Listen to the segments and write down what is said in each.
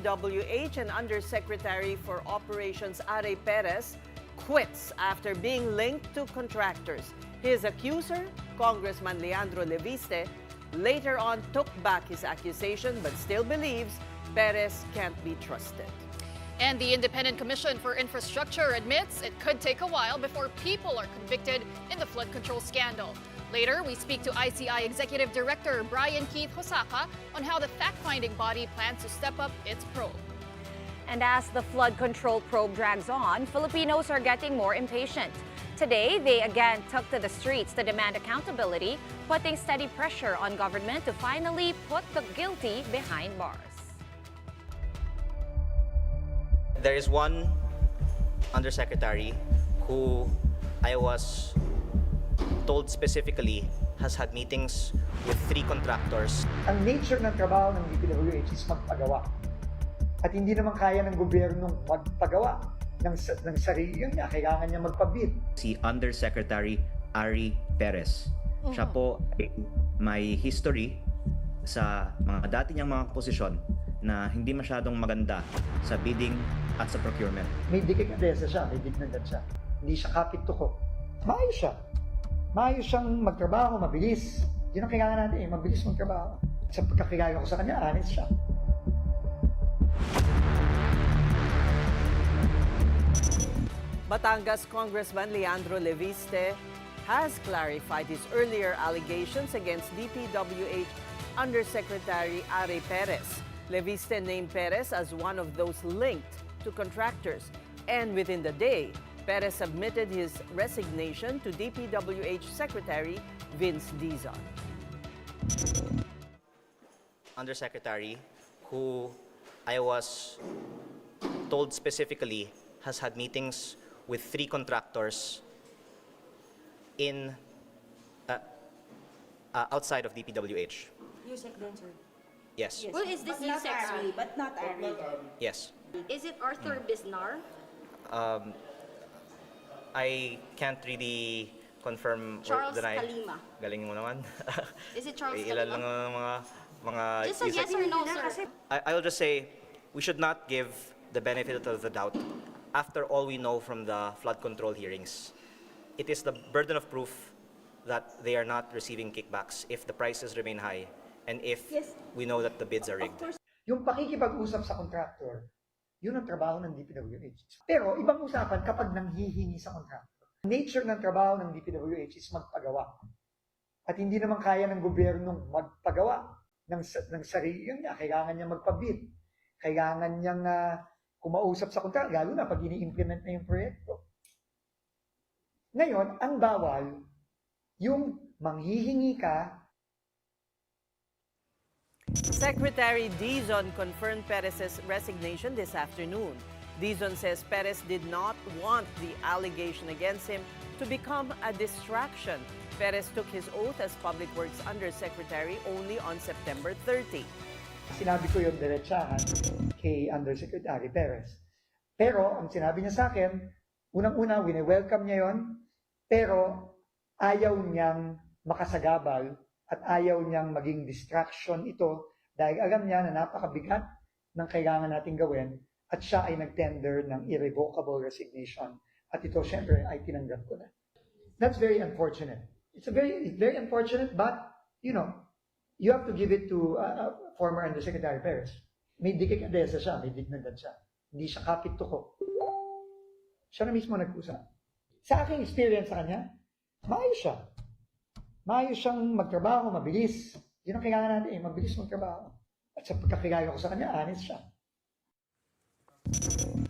WH and Undersecretary for Operations Are Perez quits after being linked to contractors. His accuser, Congressman Leandro Leviste, later on took back his accusation but still believes Perez can't be trusted. And the Independent Commission for Infrastructure admits it could take a while before people are convicted in the flood control scandal. Later, we speak to ICI Executive Director Brian Keith Hosaka on how the fact-finding body plans to step up its probe. And as the flood control probe drags on, Filipinos are getting more impatient. Today, they again took to the streets to demand accountability, putting steady pressure on government to finally put the guilty behind bars. There is one undersecretary who I was told specifically has had meetings with 3 contractors. Ang nature ng trabaho ng DPWH is magpagawa. At hindi naman kaya ng gobyernong magpagawa ng sarili niya, kailangan niya magpabid. Si Undersecretary Ari Perez. Siya po ay may history sa mga dati niyang mga posisyon na hindi masyadong maganda sa bidding at sa procurement. May delikadesa siya, may dignidad siya. Hindi siya kapit-tuko. Maayos siya. Maayos siyang magtrabaho, mabilis. Yun ang kailangan natin, mabilis magtrabaho. Sa pagkakilala ko sa kanya, honest siya. Batangas Congressman Leandro Leviste has clarified his earlier allegations against DPWH Undersecretary Are Perez. Leviste named Perez as one of those linked to contractors, and within the day, Perez submitted his resignation to DPWH Secretary Vince Dizon. Undersecretary who I was told specifically has had meetings with 3 contractors in outside of DPWH. Yusek then, sir. Yes. Well, is this Yusek, sorry, but not Ari? Yes. Is it Arthur Bisnar? I can't really confirm Charles or deny. Kalima. Galing mo naman. Is it Charles Ilan lang Kalima? ang mga Just a yes or no, sir. I'll just say we should not give the benefit of the doubt. After all we know from the flood control hearings, it is the burden of proof that they are not receiving kickbacks if the prices remain high and if we know that the bids are rigged. Yung pakikipag-usap sa contractor, yun ang trabaho ng DPWH. Pero ibang usapan kapag nanghihingi sa contractor. Nature ng trabaho ng DPWH is magpagawa. At hindi naman kaya ng gobyernong magpagawa ng sarili niya. Kailangan niya magpabid. Kailangan niyang kumausap sa contractor, lalo na pag ini-implement na yung proyekto. Ngayon, ang bawal, yung manghihingi ka. Secretary Dizon confirmed Perez's resignation this afternoon. Dizon says Perez did not want the allegation against him to become a distraction. Perez took his oath as Public Works Undersecretary only on September 30. Sinabi ko yung diretsahan kay Undersecretary Perez. Pero ang sinabi niya sa akin, unang-una, wini-welcome niya yon, pero ayaw niyang makasagabal at ayaw niyang maging distraction ito dahil alam niya na napakabigat ng kailangan nating gawin at siya ay nag-tender ng irrevocable resignation. At ito, syempre, ay tinanggap ko na. That's very unfortunate. It's very unfortunate, but, you know, you have to give it to former Undersecretary Perez. May delikadesa siya, may dignidad siya. Hindi siya kapit-tuko. Siya na mismo nag-usap. Sa aking experience sa kanya, maayos siya. Maayos siyang magtrabaho, mabilis. Yun ang kailangan natin, mabilis magtrabaho. At sa pagkakilala ko sa kanya, honest siya.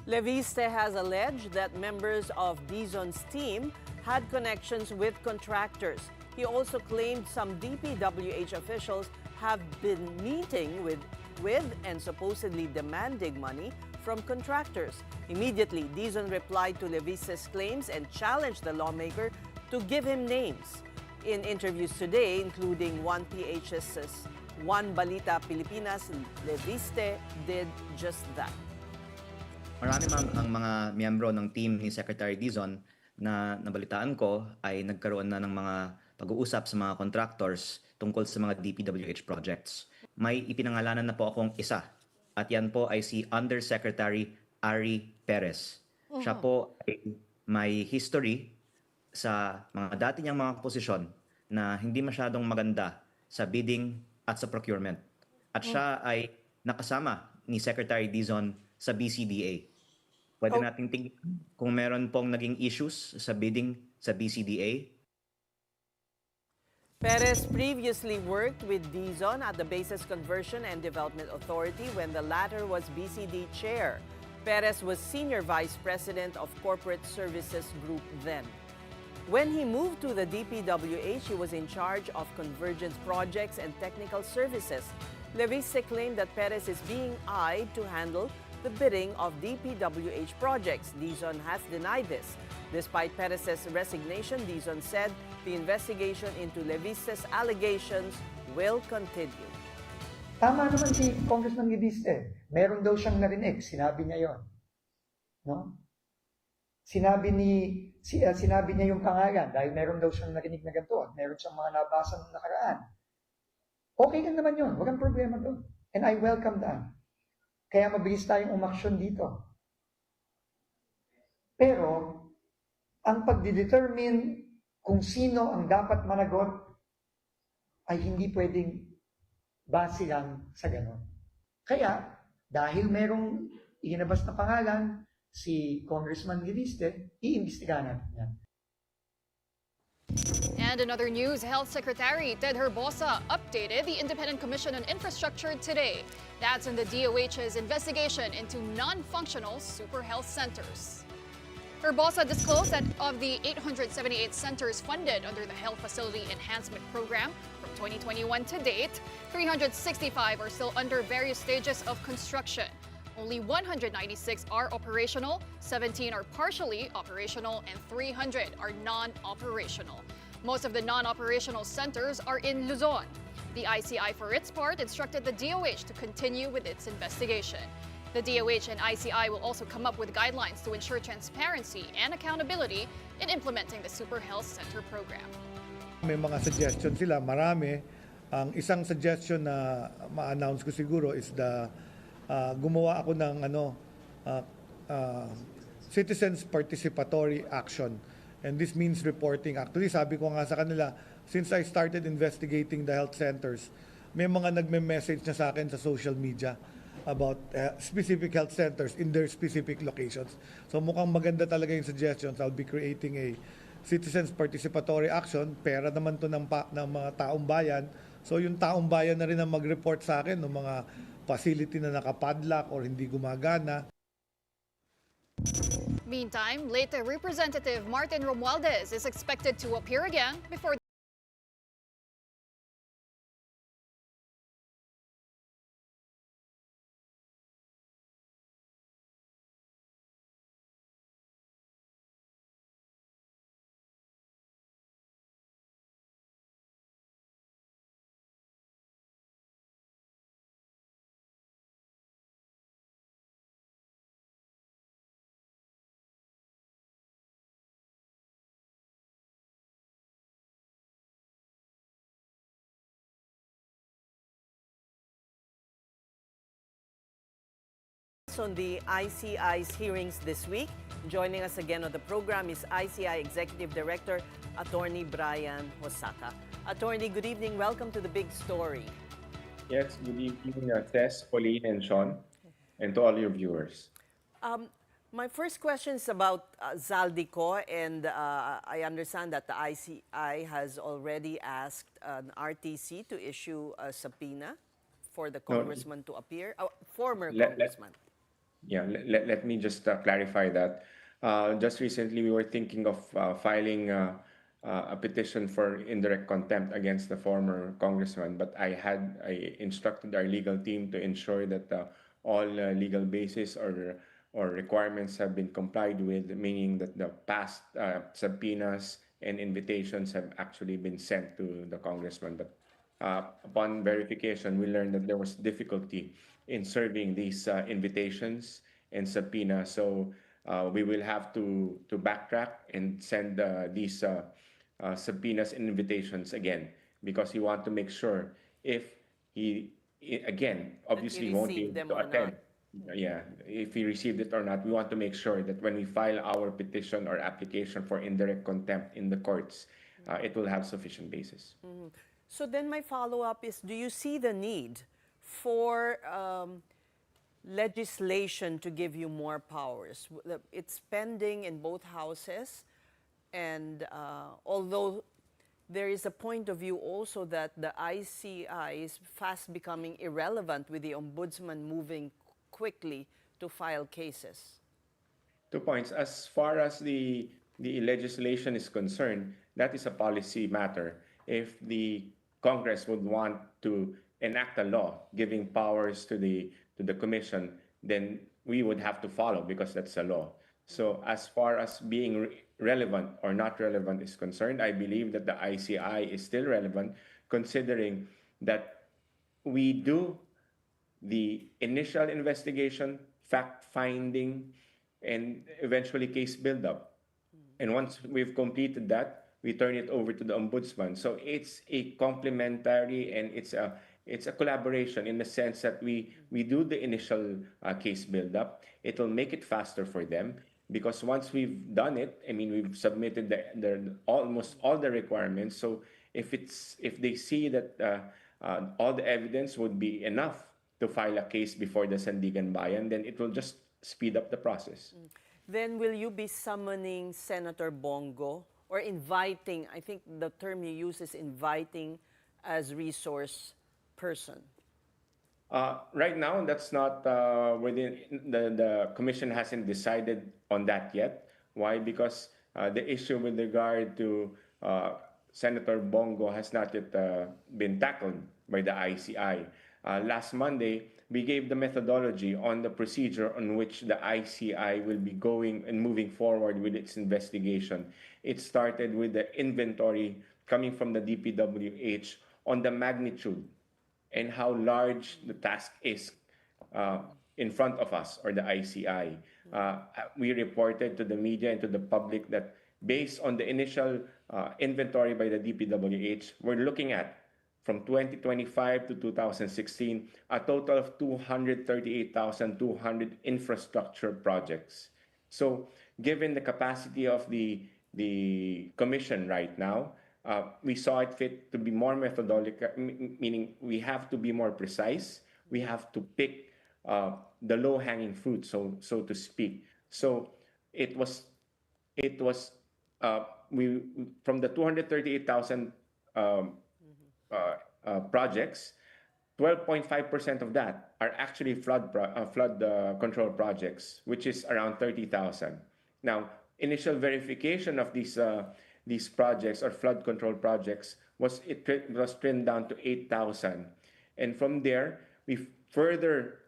Leviste has alleged that members of Dizon's team had connections with contractors. He also claimed some DPWH officials have been meeting with and supposedly demanding money from contractors. Immediately, Dizon replied to Leviste's claims and challenged the lawmaker to give him names. In interviews today, including 1PH's One Balita Pilipinas, Leviste did just that. Marami ang mga miyembro ng team ni Secretary Dizon na nabalitaan ko ay nagkaroon na ng mga pag-uusap sa mga contractors tungkol sa mga DPWH projects. May ipinangalanan na po akong isa At yan po ay si Undersecretary Ari Perez. Siya po ay may history sa mga dati niyang mga posisyon na hindi masyadong maganda sa bidding at sa procurement. At siya ay nakasama ni Secretary Dizon sa BCDA. Pwede Oh. nating tingnan kung meron pong naging issues sa bidding sa BCDA. Perez previously worked with Dizon at the Bases Conversion and Development Authority when the latter was BCD chair. Perez was Senior Vice President of Corporate Services Group then. When he moved to the DPWH, he was in charge of convergence projects and technical services. Levisse claimed that Perez is being eyed to handle the bidding of DPWH projects. Dizon has denied this. Despite Perez's resignation, Dizon said the investigation into Levisse's allegations will continue. Tama naman si Congressman Levisse. Meron daw siyang narinig. Sinabi niya yon. No? Sinabi niya yung pangalan dahil meron daw siyang narinig na ganito. Meron siyang mga nabasa ng nakaraan. Okay lang naman yun. Walang problema doon. And I welcome that. Kaya mabilis tayong umaksyon dito. Pero, ang pagdidetermine kung sino ang dapat managot ay hindi pwedeng base lang sa ganon. Kaya, dahil merong inabas na pangalan, si Congressman Leviste, iimbestigahan natin yan. And in other news, Health Secretary Ted Herbosa updated the Independent Commission on Infrastructure today. That's in the DOH's investigation into non-functional super health centers. Herbosa disclosed that of the 878 centers funded under the Health Facility Enhancement Program from 2021 to date, 365 are still under various stages of construction. Only 196 are operational, 17 are partially operational, and 300 are non-operational. Most of the non-operational centers are in Luzon. The ICI, for its part, instructed the DOH to continue with its investigation. The DOH and ICI will also come up with guidelines to ensure transparency and accountability in implementing the Super Health Center program. May mga suggestion sila, marami. Ang isang suggestion na ma-announce ko siguro is gumawa ako ng citizens participatory action. And this means reporting. Actually, sabi ko nga sa kanila, since I started investigating the health centers, may mga nagme-message na sa akin sa social media about specific health centers in their specific locations. So mukhang maganda talaga yung suggestions. I'll be creating a citizens participatory action. Pera naman to ng mga taong bayan. So yung taong bayan na rin ang mag-report sa akin ng mga facility na nakapadlock or hindi gumagana. Meantime, late Representative Martin Romualdez is expected to appear again before On the ICI's hearings this week. Joining us again on the program is ICI Executive Director, Attorney Brian Hosaka. Attorney, good evening. Welcome to The Big Story. Yes, good evening, Tess, Pauline, and Sean, and to all your viewers. My first question is about Zaldico, and I understand that the ICI has already asked an RTC to issue a subpoena for the congressman to appear, former congressman. Let me just clarify that. Just recently, we were thinking of filing a petition for indirect contempt against the former congressman, but I instructed our legal team to ensure that all legal basis or requirements have been complied with, meaning that the past subpoenas and invitations have actually been sent to the congressman. But upon verification, we learned that there was difficulty in serving these invitations and subpoenas. So we will have to backtrack and send these subpoenas and invitations again, because we want to make sure if he again, obviously won't be received able them to or not. attend. Yeah, if he received it or not, we want to make sure that when we file our petition or application for indirect contempt in the courts, it will have sufficient basis. So then my follow-up is, do you see the need for legislation to give you more powers? It's pending in both houses, and although there is a point of view also that the ICI is fast becoming irrelevant with the ombudsman moving quickly to file cases. 2 points. As far as the legislation is concerned, that is a policy matter. If the Congress would want to enact a law giving powers to the commission, then we would have to follow because that's a law. So as far as being relevant or not relevant is concerned, I believe that the ICI is still relevant, considering that we do the initial investigation, fact finding, and eventually case build-up. And once we've completed that, we turn it over to the ombudsman. So it's a complementary and it's a collaboration in the sense that we do the initial case build-up. It'll make it faster for them because once we've done it, I mean, we've submitted the almost all the requirements. So if they see that all the evidence would be enough to file a case before the Sandigan Bayan, then it will just speed up the process. Then will you be summoning Senator Bongo or inviting? I think the term you use is inviting as resource person. Right now, that's not within the commission hasn't decided on that yet. Why? Because the issue with regard to Senator Bongo has not yet been tackled by the ICI. Last Monday, we gave the methodology on the procedure on which the ICI will be going and moving forward with its investigation. It started with the inventory coming from the DPWH on the magnitude and how large the task is in front of us, or the ICI. We reported to the media and to the public that based on the initial inventory by the DPWH, we're looking at from 2025 to 2016, a total of 238,200 infrastructure projects. So given the capacity of the commission right now, we saw it fit to be more methodological, meaning we have to be more precise. We have to pick the low-hanging fruit, so to speak. So it was we from the 238,000 projects, 12.5% of that are actually flood control projects, which is around 30,000. Now, initial verification of these projects or flood control projects was trimmed down to 8,000, and from there we further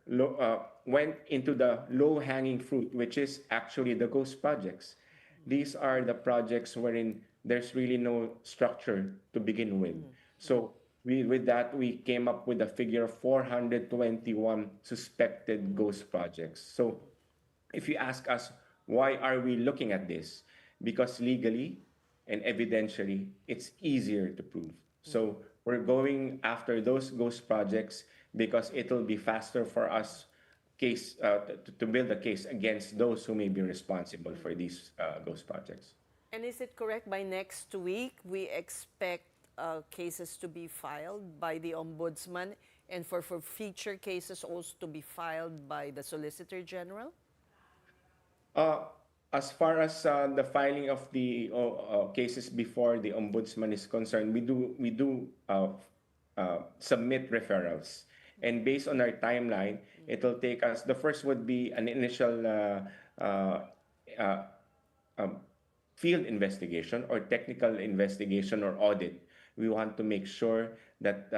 went into the low-hanging fruit, which is actually the ghost projects. These are the projects wherein there's really no structure to begin with. So with that, we came up with a figure of 421 suspected ghost projects. So if you ask us, why are we looking at this? Because legally and evidentially, it's easier to prove. So we're going after those ghost projects because it'll be faster for us to build a case against those who may be responsible for these ghost projects. And is it correct by next week we expect cases to be filed by the Ombudsman and for future cases also to be filed by the Solicitor General? As far as the filing of the cases before the Ombudsman is concerned, we do submit referrals. And based on our timeline, it'll take us, the first would be an initial field investigation or technical investigation or audit. We want to make sure that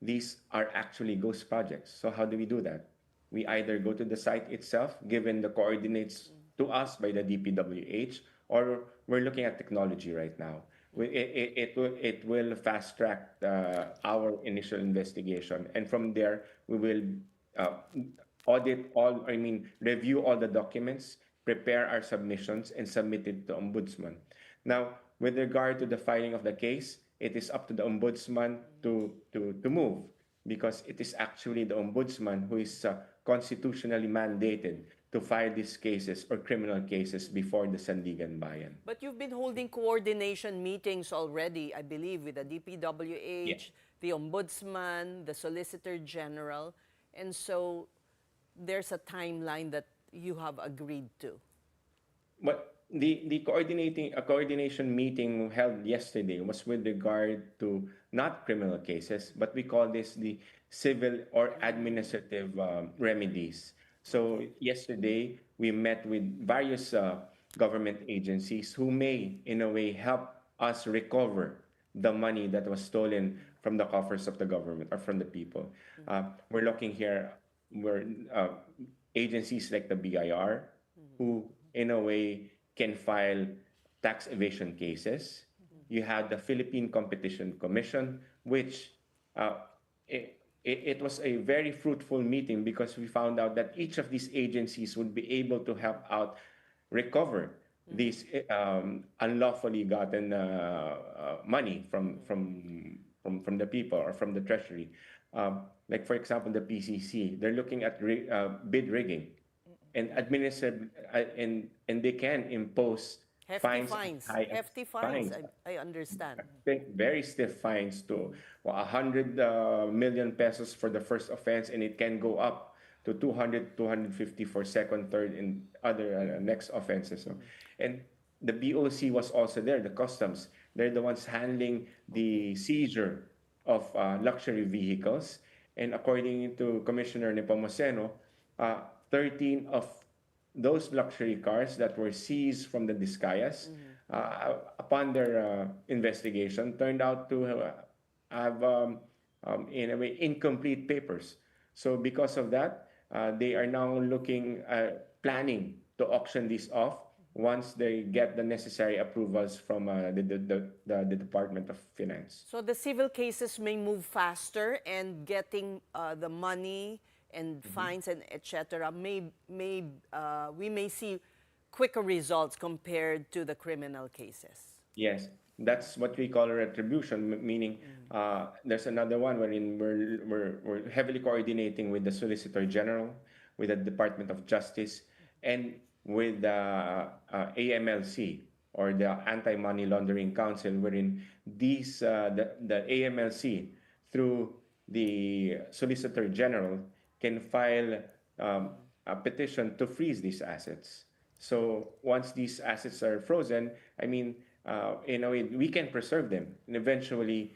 these are actually ghost projects. So how do we do that? We either go to the site itself, given the coordinates to us by the DPWH, or we're looking at technology right now. It will fast track our initial investigation, and from there we will review all the documents, prepare our submissions, and submit it to Ombudsman. Now, with regard to the filing of the case, it is up to the Ombudsman to move. because it is actually the ombudsman who is constitutionally mandated to file these cases or criminal cases before the Sandigan Bayan. But you've been holding coordination meetings already, I believe, with the Yeah. DPWH, the Ombudsman, the Solicitor General, and so there's a timeline that you have agreed to. But the coordination meeting held yesterday was with regard to not criminal cases, but we call this the civil or administrative remedies. So yesterday we met with various government agencies who may, in a way, help us recover the money that was stolen from the coffers of the government or from the people. We're looking here, where agencies like the BIR, who in a way can file tax evasion cases. You have the Philippine Competition Commission, which it was a very fruitful meeting because we found out that each of these agencies would be able to help out recover these unlawfully gotten money from the people or from the treasury. Like for example, the PCC, they're looking at bid rigging and administer and they can impose Hefty fines, fines, high hefty fines, I understand. very stiff fines to 100 million pesos for the first offense, and it can go up to 200, 250 for second, third, and other next offenses. So, and the BOC was also there, the customs. They're the ones handling the seizure of luxury vehicles. And according to Commissioner Nepomuceno, 13 of those luxury cars that were seized from the Discayas, upon their investigation, turned out to have, in a way, incomplete papers. So because of that, they are now planning to auction these off once they get the necessary approvals from the Department of Finance. So the civil cases may move faster, and getting the money and fines and etc. We may see quicker results compared to the criminal cases. Yes, that's what we call a retribution, meaning there's another one wherein we're heavily coordinating with the Solicitor General, with the Department of Justice, and with the AMLC, or the Anti-Money Laundering Council, wherein the AMLC, through the Solicitor General, can file a petition to freeze these assets. So once these assets are frozen, I mean, in a way, we can preserve them and eventually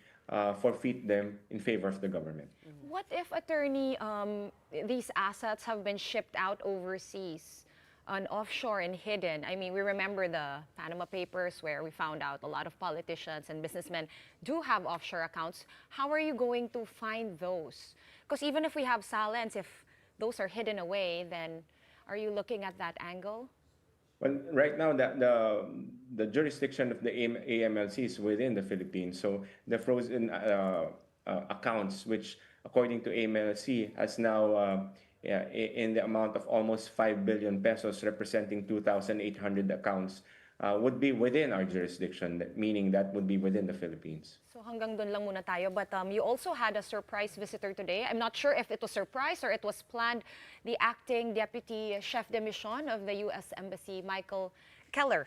forfeit them in favor of the government. What if, attorney, these assets have been shipped out overseas, on offshore and hidden? I mean, we remember the Panama Papers, where we found out a lot of politicians and businessmen do have offshore accounts. How are you going to find those? Because even if we have silence, if those are hidden away, then are you looking at that angle? Well, right now, the jurisdiction of the AMLC is within the Philippines. So the frozen accounts, which according to AMLC has now in the amount of almost 5 billion pesos, representing 2,800 accounts, would be within our jurisdiction, meaning that would be within the Philippines. So hanggang doon lang muna tayo. But you also had a surprise visitor today. I'm not sure if it was surprise or it was planned. The acting deputy chef de mission of the U.S. Embassy, Michael Keller.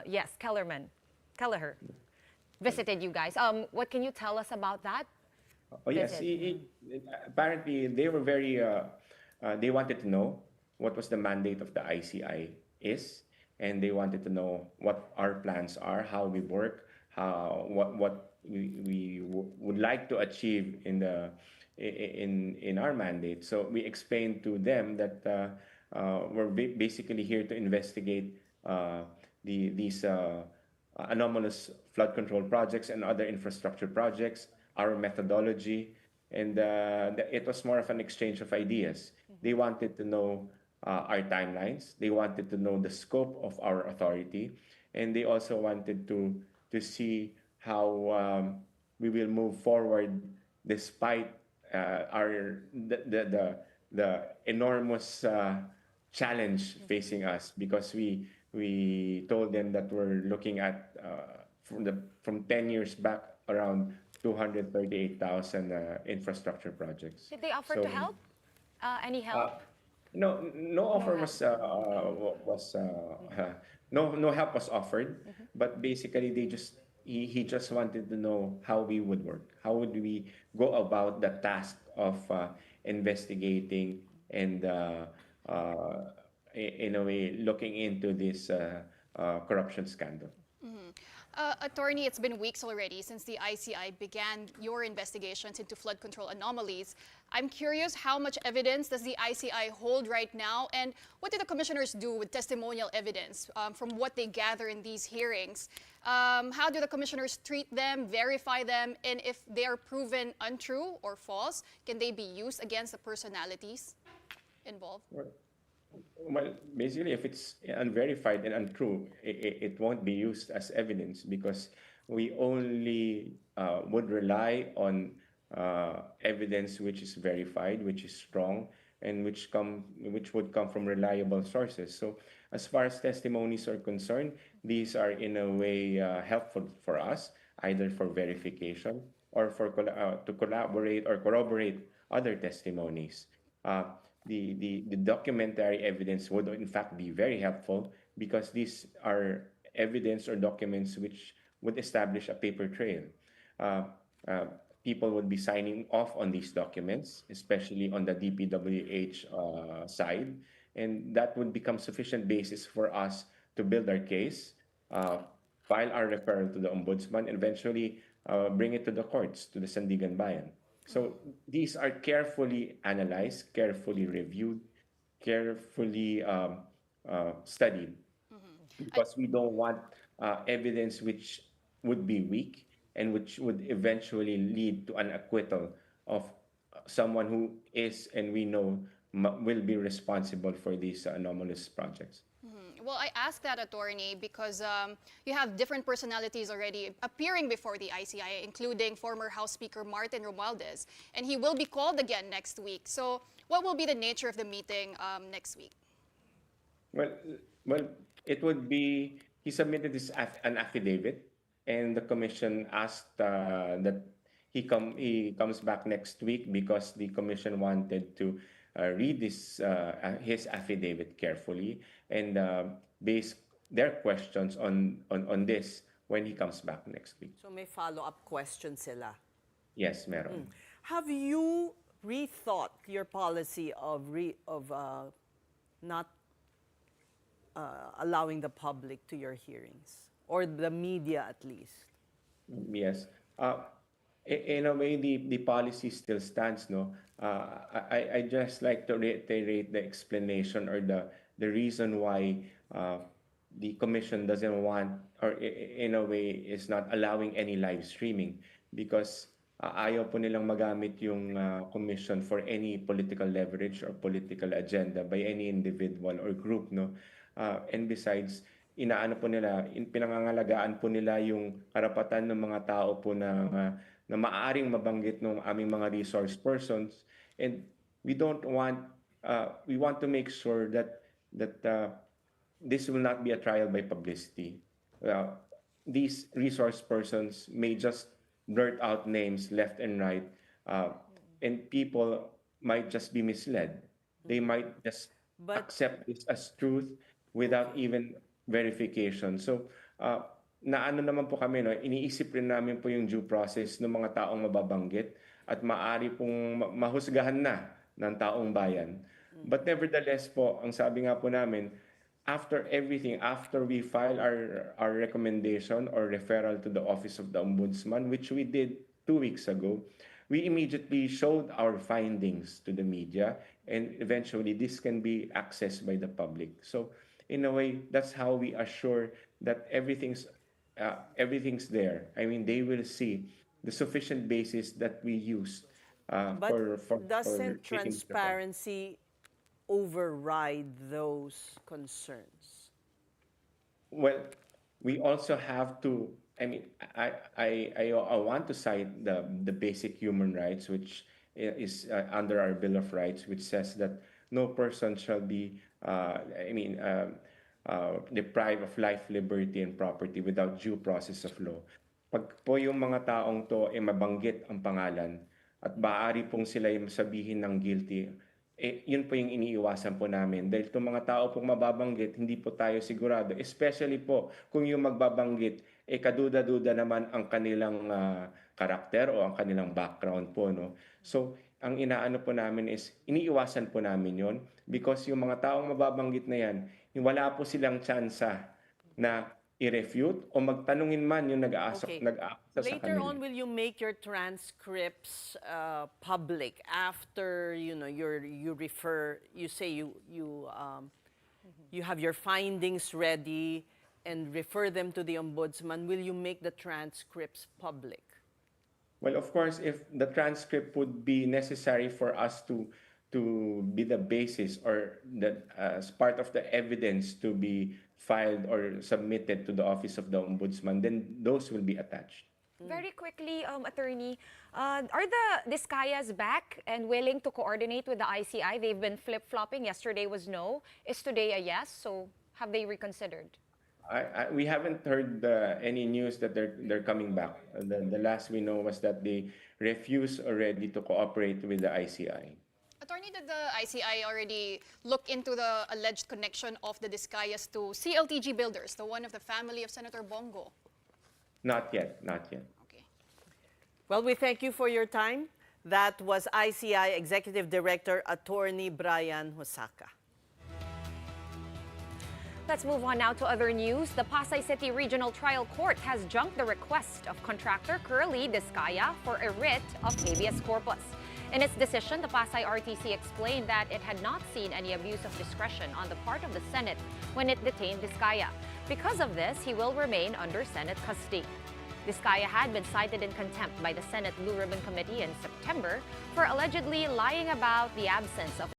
Yes, Kelleher visited you guys. What can you tell us about that? Oh yes, apparently they were very. They wanted to know what was the mandate of the ICI is, and they wanted to know what our plans are, how we work, what we would like to achieve in our mandate. So we explained to them that we're basically here to investigate these anomalous flood control projects and other infrastructure projects, our methodology, and it was more of an exchange of ideas. They wanted to know our timelines. They wanted to know the scope of our authority, and they also wanted to see how we will move forward despite the enormous challenge facing us, because we told them that we're looking at from 10 years back around 238,000 infrastructure projects. Did they offer So to help? Any help? no No offer help. no help was offered, but basically he just wanted to know how we would work, how would we go about the task of investigating and in a way looking into this corruption scandal. Attorney, it's been weeks already since the ICI began your investigations into flood control anomalies. I'm curious, how much evidence does the ICI hold right now, and what do the commissioners do with testimonial evidence from what they gather in these hearings? How do the commissioners treat them, verify them, and if they are proven untrue or false, can they be used against the personalities involved? Well, basically, if it's unverified and untrue, it won't be used as evidence because we only would rely on evidence which is verified, which is strong, and which would come from reliable sources. So, as far as testimonies are concerned, these are in a way helpful for us, either for verification or for to collaborate or corroborate other testimonies. Uh, the documentary evidence would in fact be very helpful because these are evidence or documents which would establish a paper trail. Uh, uh, People would be signing off on these documents, especially on the DPWH side, and that would become sufficient basis for us to build our case, uh, file our referral to the ombudsman, and eventually bring it to the courts, to the Sandigan Bayan. So these are carefully analyzed, carefully reviewed, carefully studied because we don't want evidence which would be weak and which would eventually lead to an acquittal of someone who is and we know will be responsible for these anomalous projects. Well, I asked that, attorney, because you have different personalities already appearing before the ICI, including former House Speaker Martin Romualdez, and he will be called again next week. So, what will be the nature of the meeting next week? Well, well, it would be he submitted an affidavit, and the commission asked that he comes back next week because the commission wanted to read his affidavit carefully and base their questions on this when he comes back next week. So may follow-up question sila. Yes, meron. Have you rethought your policy of not allowing the public to your hearings, or the media at least? Yes. In a way, the policy still stands, no? I just like to reiterate the explanation or the reason why the commission doesn't want, or in a way, is not allowing any live streaming because ayaw po nilang magamit yung commission for any political leverage or political agenda by any individual or group, no? And besides, inaano po nila, pinangangalagaan po nila yung karapatan ng mga tao po na maaaring mabanggit ng aming mga resource persons, and we want to make sure that this will not be a trial by publicity. These resource persons may just blurt out names left and right, and people might just be misled. They might just accept this as truth without even verification. So, naano naman po kami, no, iniisip rin namin po yung due process ng mga taong mababanggit at maari pong mahusgahan na ng taong bayan. But nevertheless po, ang sabi nga po namin, after everything, after we file our recommendation or referral to the Office of the Ombudsman, which we did 2 weeks ago, we immediately showed our findings to the media, and eventually this can be accessed by the public. So, in a way, that's how we assure that everything's there. I mean, they will see the sufficient basis that we use But for doesn't treating the problem. transparency override those concerns? Well, we also have to. I mean, I want to cite the basic human rights, which is under our Bill of Rights, which says that no person shall be, deprived of life, liberty, and property without due process of law. pag po yung mga taong to ay mabanggit ang pangalan at maaari pong sila yung sabihin ng guilty, yun po yung iniiwasan po namin. Dahil itong mga tao pong mababanggit, hindi po tayo sigurado. Especially po kung yung magbabanggit, kaduda-duda naman ang kanilang karakter o ang kanilang background po. No? So, ang inaano po namin is, iniiwasan po namin yon because yung mga taong mababanggit na yan, wala po silang tsansa na i-refute o magtanungin man yung Okay. nag-aasa sa Later kanila. on, will you make your transcripts public after you say you have your findings ready and refer them to the ombudsman? Will you make the transcripts public? Well, of course, if the transcript would be necessary for us to be the basis or that as part of the evidence to be filed or submitted to the office of the ombudsman, then those will be attached. Very quickly, Attorney, are the Discayas back and willing to coordinate with the ICI? They've been flip-flopping. Yesterday was no. Is today a yes? So have they reconsidered? We haven't heard any news that they're coming back. The last we know was that they refuse already to cooperate with the ICI. Attorney, did the ICI already look into the alleged connection of the Discayas to CLTG Builders, the one of the family of Senator Bongo? Not yet, not yet. Okay. Well, we thank you for your time. That was ICI Executive Director Attorney Brian Hosaka. Let's move on now to other news. The Pasay City Regional Trial Court has junked the request of contractor Curly Discaya for a writ of habeas corpus. In its decision, the Pasay RTC explained that it had not seen any abuse of discretion on the part of the Senate when it detained Discaya. Because of this, he will remain under Senate custody. Discaya had been cited in contempt by the Senate Blue Ribbon Committee in September for allegedly lying about the absence of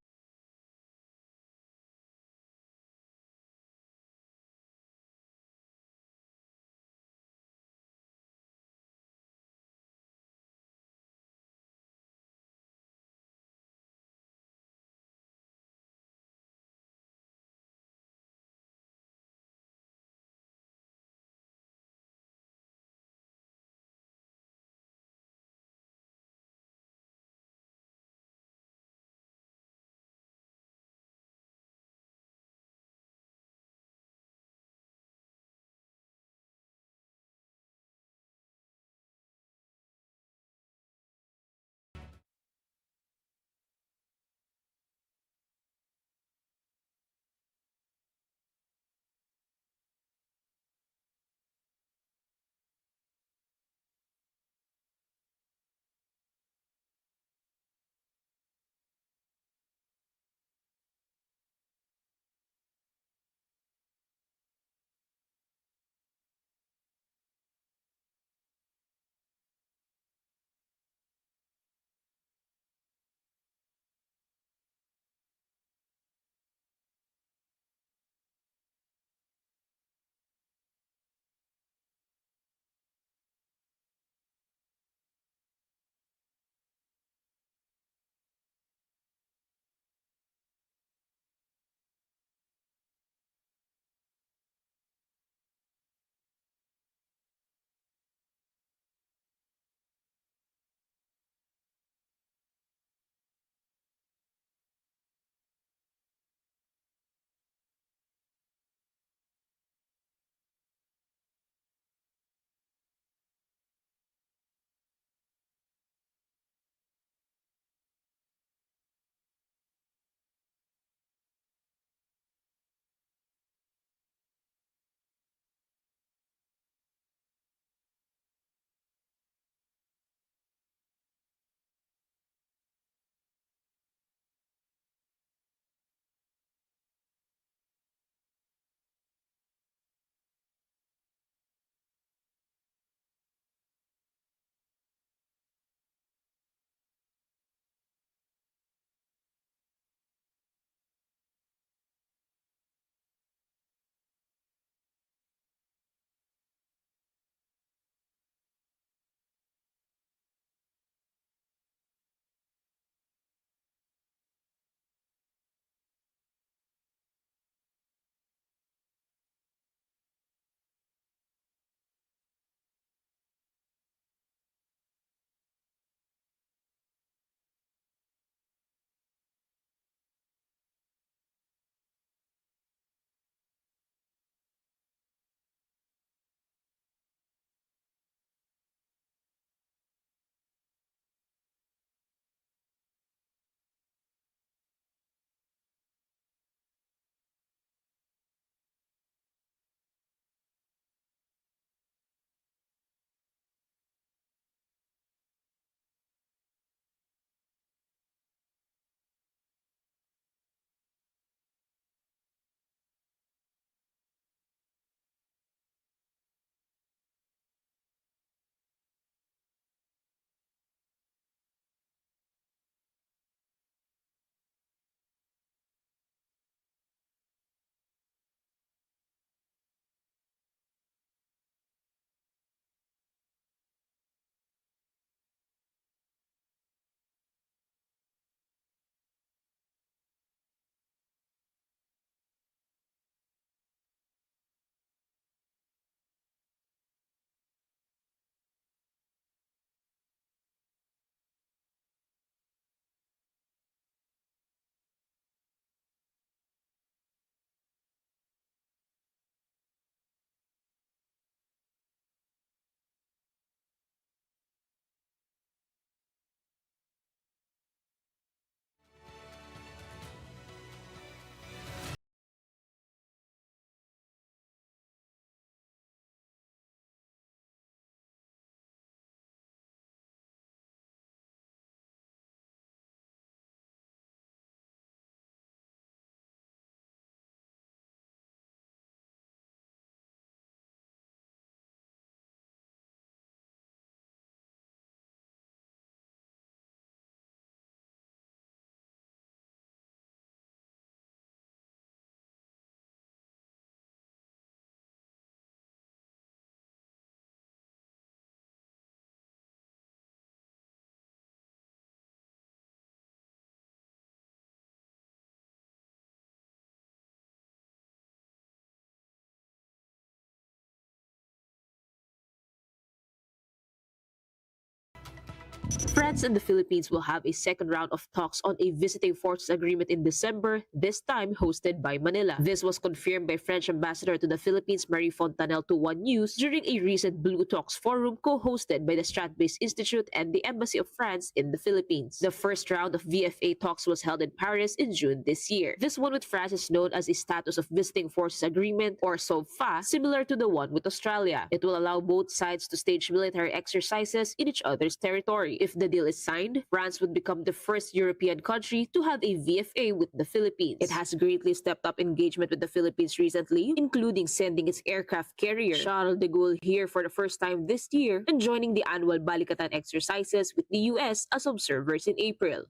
France and the Philippines will have a second round of talks on a visiting forces agreement in December, this time hosted by Manila. This was confirmed by French ambassador to the Philippines, Marie Fontanelle, to One News during a recent Blue Talks forum co-hosted by the Strat-based Institute and the Embassy of France in the Philippines. The first round of VFA talks was held in Paris in June this year. This one with France is known as a Status of Visiting Forces Agreement, or SOVFA, similar to the one with Australia. It will allow both sides to stage military exercises in each other's territory. If the deal is signed, France would become the first European country to have a VFA with the Philippines. It has greatly stepped up engagement with the Philippines recently, including sending its aircraft carrier, Charles de Gaulle, here for the first time this year and joining the annual Balikatan exercises with the US as observers in April.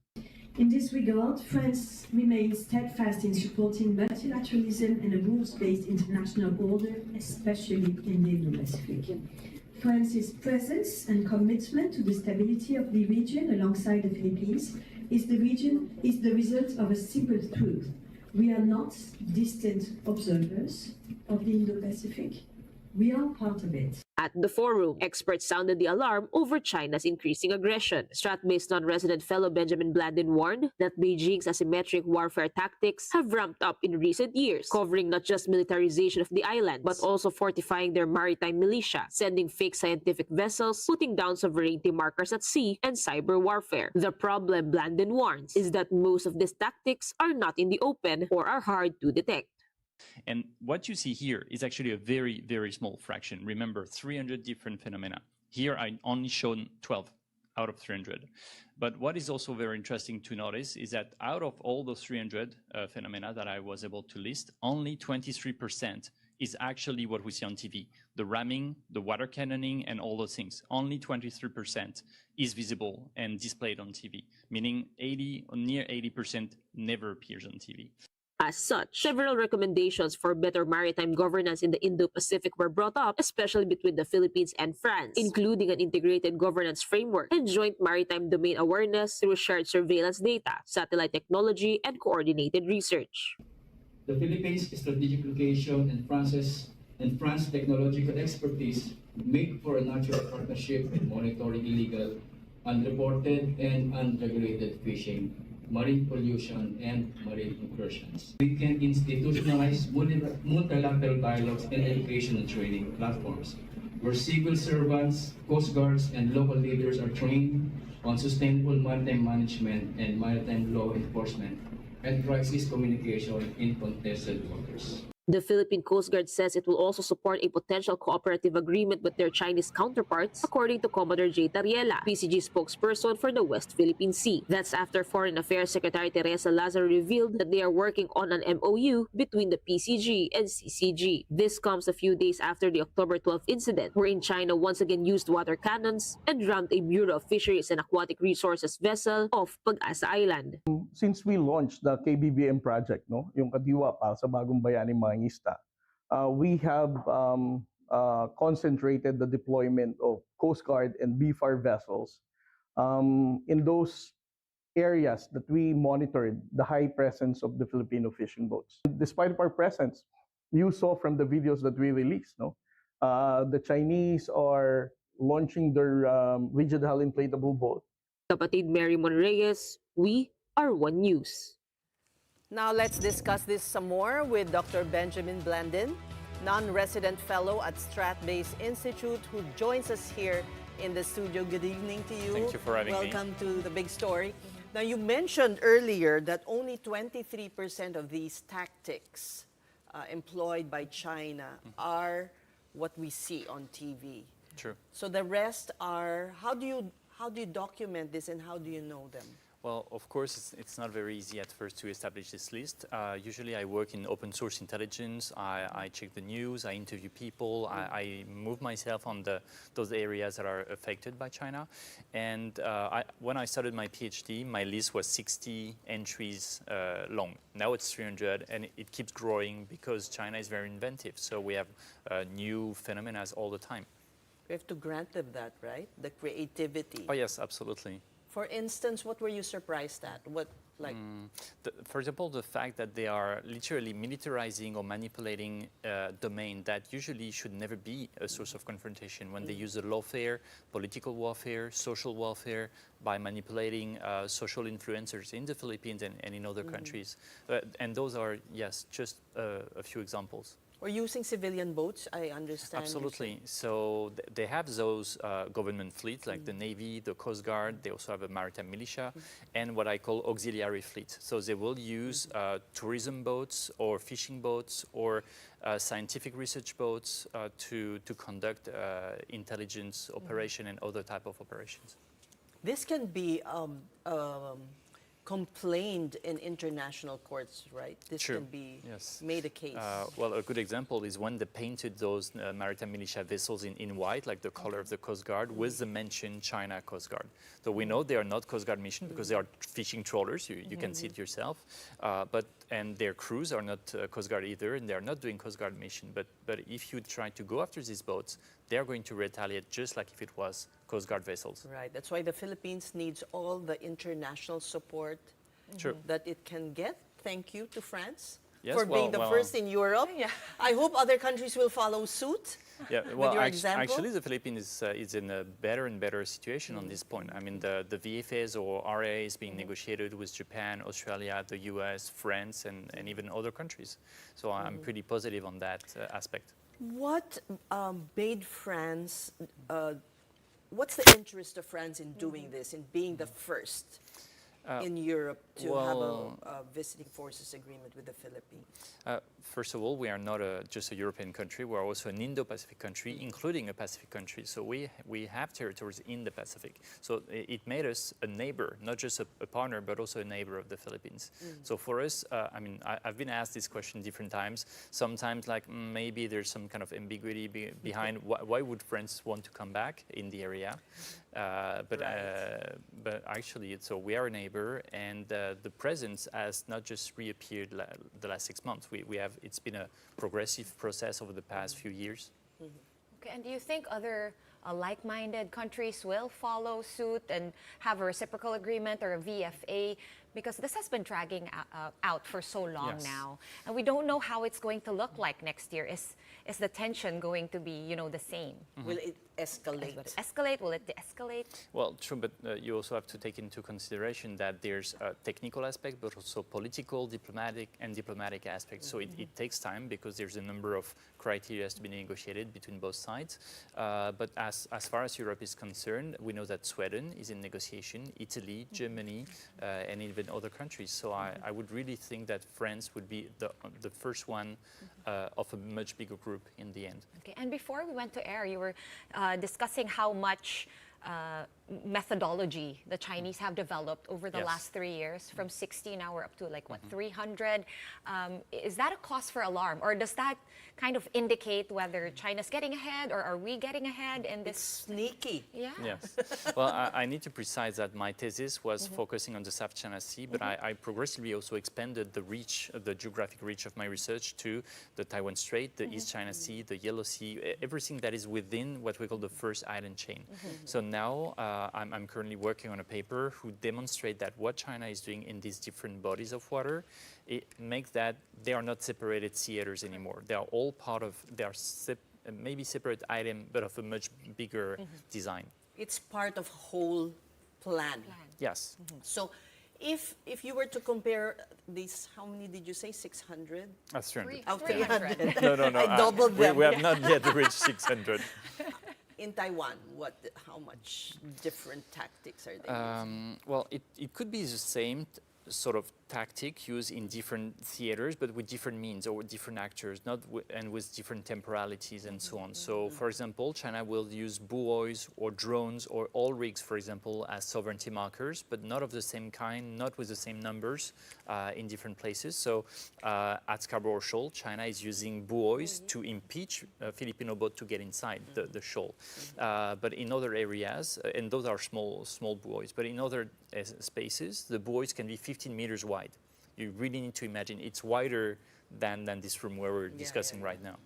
In this regard, France remains steadfast in supporting multilateralism and a rules-based international order, especially in the Indo-Pacific. France's presence and commitment to the stability of the region alongside the Philippines is the result of a simple truth. We are not distant observers of the Indo-Pacific. We are part of it. At the forum, experts sounded the alarm over China's increasing aggression. Strat-based non-resident fellow Benjamin Blandin warned that Beijing's asymmetric warfare tactics have ramped up in recent years, covering not just militarization of the islands, but also fortifying their maritime militia, sending fake scientific vessels, putting down sovereignty markers at sea, and cyber warfare. The problem, Blandin warns, is that most of these tactics are not in the open or are hard to detect. And what you see here is actually a very, very small fraction. Remember, 300 different phenomena. Here I only shown 12 out of 300. But what is also very interesting to notice is that out of all those 300 phenomena that I was able to list, only 23% is actually what we see on TV. The ramming, the water cannoning, and all those things. Only 23% is visible and displayed on TV, meaning 80 or near 80% never appears on TV. As such, several recommendations for better maritime governance in the Indo-Pacific were brought up, especially between the Philippines and France, including an integrated governance framework and joint maritime domain awareness through shared surveillance data, satellite technology, and coordinated research. The Philippines' strategic location and France's technological expertise make for a natural partnership in monitoring illegal, unreported, and unregulated fishing, marine pollution, and marine incursions. We can institutionalize multilateral dialogues and education and training platforms where civil servants, coast guards, and local leaders are trained on sustainable maritime management and maritime law enforcement and crisis communication in contested waters. The Philippine Coast Guard says it will also support a potential cooperative agreement with their Chinese counterparts, according to Commodore J. Tariela, PCG spokesperson for the West Philippine Sea. That's after Foreign Affairs Secretary Teresa Lazaro revealed that they are working on an MOU between the PCG and CCG. This comes a few days after the October 12th incident, wherein China once again used water cannons and rammed a Bureau of Fisheries and Aquatic Resources vessel off Pag-asa Island. Since we launched the KBBM project, no, yung Kadiwa pa sa Bagong Bayaning Mangista, we have concentrated the deployment of Coast Guard and BFAR vessels in those areas that we monitored the high presence of the Filipino fishing boats. Despite our presence, you saw from the videos that we released, no, the Chinese are launching their rigid hull inflatable boat. Kapatid Mary Monreyes, we are One News. Now let's discuss this some more with Dr. Benjamin Blandin, non-resident fellow at Strat-based Institute, who joins us here in the studio. Good evening to you. Thank you for having me. Welcome to The Big Story. Now, you mentioned earlier that only 23% of these tactics employed by China are what we see on TV. True. So the rest are, how do you document this and how do you know them? Well, of course, it's not very easy at first to establish this list. Usually I work in open source intelligence. I check the news, I interview people, I move myself on those areas that are affected by China. And when I started my PhD, my list was 60 entries long. Now it's 300, and it keeps growing because China is very inventive. So we have new phenomena all the time. We have to grant them that, right? The creativity. Oh, yes, absolutely. For instance, what were you surprised at? What, like? For example, the fact that they are literally militarizing or manipulating a domain that usually should never be a source of confrontation when they use the lawfare, political warfare, social warfare, by manipulating social influencers in the Philippines and in other countries. And those are, yes, just a few examples. Or using civilian boats, I understand. Absolutely. So they have those government fleets like the Navy, the Coast Guard. They also have a maritime militia and what I call auxiliary fleets. So they will use tourism boats or fishing boats or scientific research boats to conduct intelligence operation and other type of operations. This can be complained in international courts, right? This Sure. can be Yes. made a case. Well, a good example is when they painted those maritime militia vessels in white, like the color of the Coast Guard, with the mention China Coast Guard. So we know they are not Coast Guard mission because they are fishing trawlers. You can see it yourself. And their crews are not Coast Guard either, and they are not doing Coast Guard mission. But if you try to go after these boats, they are going to retaliate just like if it was Coast Guard vessels. Right. That's why the Philippines needs all the international support that it can get. Thank you to France for being the first in Europe. I hope other countries will follow suit. Yeah, with well, your example. actually, the Philippines is in a better and better situation on this point. I mean, the VFAs or RA is being negotiated with Japan, Australia, the US, France, and even other countries. So I'm pretty positive on that aspect. What made France, what's the interest of France in doing this, in being the first in Europe to have a visiting forces agreement with the Philippines? First of all, we are not just a European country. We are also an Indo-Pacific country, including a Pacific country. So we have territories in the Pacific. So it made us a neighbor, not just a partner, but also a neighbor of the Philippines. So for us, I mean, I've been asked this question different times. Sometimes like maybe there's some kind of ambiguity behind why would France want to come back in the area? But actually, so we are a neighbor, and the presence has not just reappeared the last 6 months. It's been a progressive process over the past few years. Okay, and do you think other like-minded countries will follow suit and have a reciprocal agreement or a VFA? Because this has been dragging out for so long now, and we don't know how it's going to look like next year. Is the tension going to be, the same? Will it escalate? Will it escalate? Will it de-escalate? Well, true, but you also have to take into consideration that there's a technical aspect, but also political, diplomatic aspects. So it takes time because there's a number of criteria to be negotiated between both sides. But as far as Europe is concerned, we know that Sweden is in negotiation, Italy, Germany, and even other countries. So I would really think that France would be the first one of a much bigger group in the end. Okay, and before we went to air, you were discussing how much methodology the Chinese have developed over the last 3 years. From 60, now we're up to like, what, 300? Is that a cause for alarm? Or does that kind of indicate whether China's getting ahead, or are we getting ahead in this? It's sneaky. Yeah. Yes. Well, I need to precise that my thesis was focusing on the South China Sea, but I progressively also expanded the geographic reach of my research to the Taiwan Strait, the East China Sea, the Yellow Sea, everything that is within what we call the first island chain. So now I'm currently working on a paper who demonstrate that what China is doing in these different bodies of water, it makes that they are not separated theaters anymore. They are all part of, maybe separate item, but of a much bigger design. It's part of whole plan. Yes. So if you were to compare these, how many did you say, 600? 300. Oh, 300. No. I doubled them. We have not yet reached 600. In Taiwan, how much different tactics are they using? Well, it could be the same sort of tactic used in different theaters, but with different means or with different actors, and with different temporalities and so on. So, for example, China will use buoys or drones or oil rigs, for example, as sovereignty markers, but not of the same kind, not with the same numbers in different places. So, at Scarborough Shoal, China is using buoys to impeach a Filipino boat to get inside the shoal. But in other areas, and those are small buoys, but in other spaces, the buoys can be 15 meters wide. You really need to imagine it's wider than this room where we're discussing right now.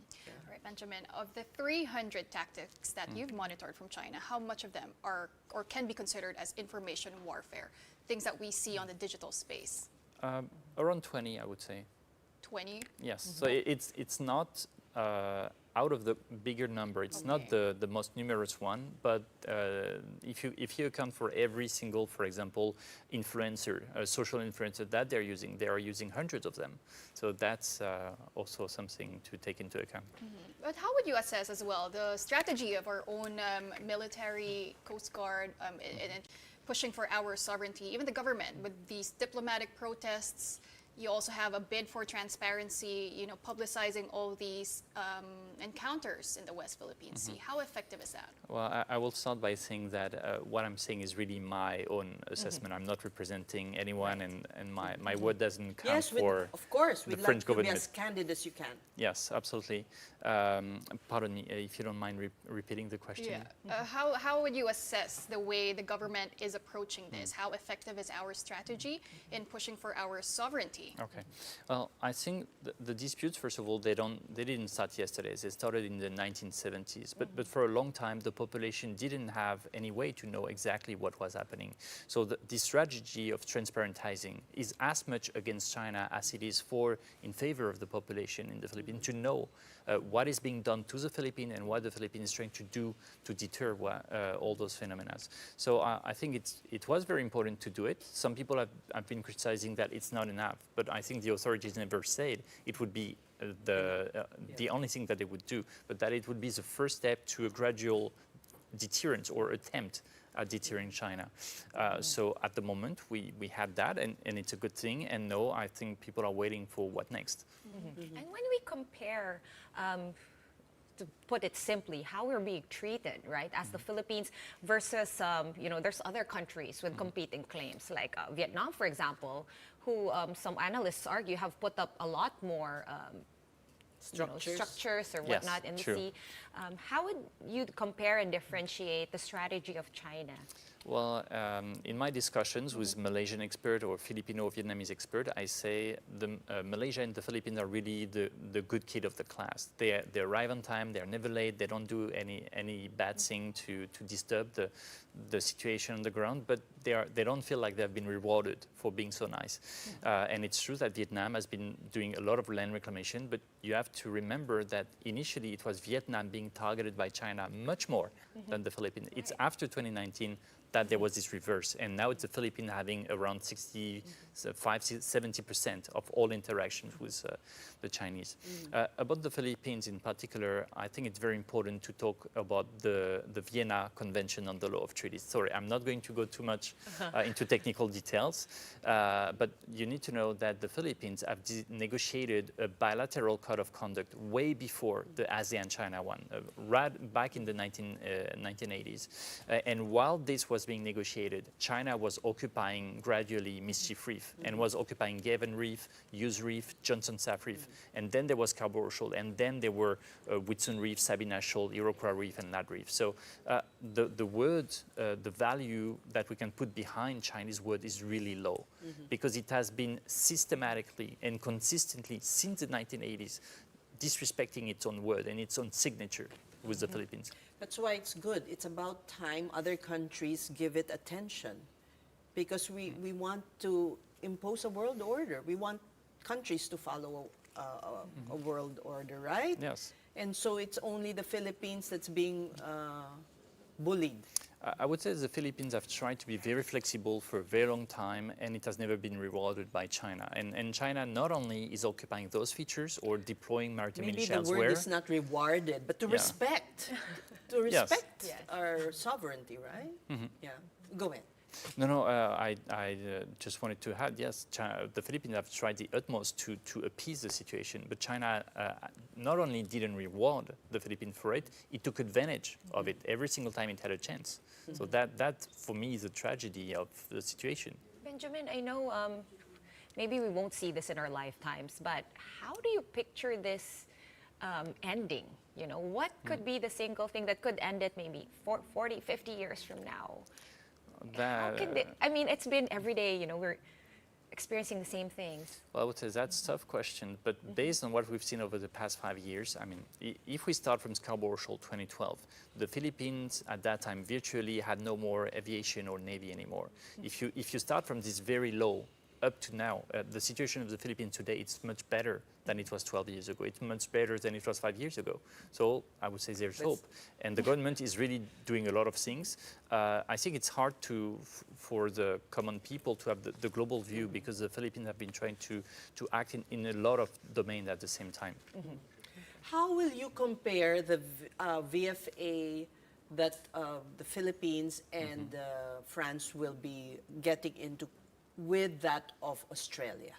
right, Benjamin, of the 300 tactics that you've monitored from China, how much of them are or can be considered as information warfare, things that we see on the digital space? Around 20, I would say. 20? Yes. So it's not out of the bigger number. It's not the most numerous one, but if you account for every single, for example, influencer, social influencer that they are using hundreds of them. So that's also something to take into account. But how would you assess as well the strategy of our own military, Coast Guard, and pushing for our sovereignty, even the government with these diplomatic protests? You also have a bid for transparency, publicizing all these encounters in the West Philippine Sea. How effective is that? Well, I will start by saying that what I'm saying is really my own assessment. I'm not representing anyone, and my word doesn't count for of course, the we'd French like to be government. as candid as you can. Yes, absolutely. Pardon me, if you don't mind repeating the question. Yeah. How would you assess the way the government is approaching this? How effective is our strategy in pushing for our sovereignty? Okay. Well, I think the disputes, first of all, they didn't start yesterday. They started in the 1970s. But for a long time, the population didn't have any way to know exactly what was happening. So the strategy of transparentizing is as much against China as it is in favor of the population in the Philippines to know what is being done to the Philippines and what the Philippines is trying to do to deter all those phenomena. So I think it was very important to do it. Some people have been criticizing that it's not enough, but I think the authorities never said it would be the only thing that they would do, but that it would be the first step to a gradual deterrence or attempt at deterring China. So at the moment, we had that, and it's a good thing. And no, I think people are waiting for what next. And when we compare, to put it simply, how we're being treated, right, as the Philippines versus, there's other countries with competing claims, like Vietnam, for example, who some analysts argue have put up a lot more structures or whatnot in the sea. How would you compare and differentiate the strategy of China? Well, in my discussions with Malaysian expert or Filipino-Vietnamese expert, I say Malaysia and the Philippines are really the good kid of the class. They arrive on time, they're never late, they don't do any bad thing to disturb the situation on the ground, but they don't feel like they've been rewarded for being so nice. And it's true that Vietnam has been doing a lot of land reclamation, but you have to remember that initially it was Vietnam being targeted by China much more than the Philippines. It's after 2019 that there was this reverse, and now it's the Philippines having around 65–70% of all interactions with the Chinese. About the Philippines in particular, I think it's very important to talk about the Vienna Convention on the Law of Treaties. Sorry, I'm not going to go too much into technical details, but you need to know that the Philippines have negotiated a bilateral code of conduct way before the ASEAN-China one, right back in the 1980s. And while this was being negotiated, China was occupying gradually Mischief Reef and was occupying Gavin Reef, Hughes Reef, Johnson Sap Reef, and then there was Scarborough Shoal, and then there were Whitsun Reef, Sabina Shoal, Iroquois Reef, and Ladd Reef. So the word, the value that we can put behind Chinese word is really low because it has been systematically and consistently since the 1980s disrespecting its own word and its own signature with the Philippines. That's why it's good. It's about time other countries give it attention because we want to impose a world order. We want countries to follow a world order, right? Yes. And so it's only the Philippines that's being bullied. I would say the Philippines have tried to be very flexible for a very long time, and it has never been rewarded by China. And China not only is occupying those features or deploying maritime militia elsewhere. Maybe the word is not rewarded, but to respect. To respect our sovereignty, right? Yeah. Go ahead. No, I just wanted to add, yes, the Philippines have tried the utmost to appease the situation, but China not only didn't reward the Philippines for it, it took advantage of it every single time it had a chance. So that, for me, is a tragedy of the situation. Benjamin, I know maybe we won't see this in our lifetimes, but how do you picture this ending? You know, what could be the single thing that could end it maybe 40, 50 years from now? How can they, I mean, it's been every day, we're experiencing the same things? Well, I would say that's a tough question, but based on what we've seen over the past 5 years, I mean, if we start from Scarborough Shoal 2012, the Philippines at that time virtually had no more aviation or navy anymore. If you start from this very low up to now, the situation of the Philippines today, it's much better than it was 12 years ago. It's much better than it was 5 years ago. So I would say there's hope. And the government is really doing a lot of things. I think it's hard for the common people to have the global view because the Philippines have been trying to act in a lot of domains at the same time. How will you compare the VFA that the Philippines and France will be getting into with that of Australia?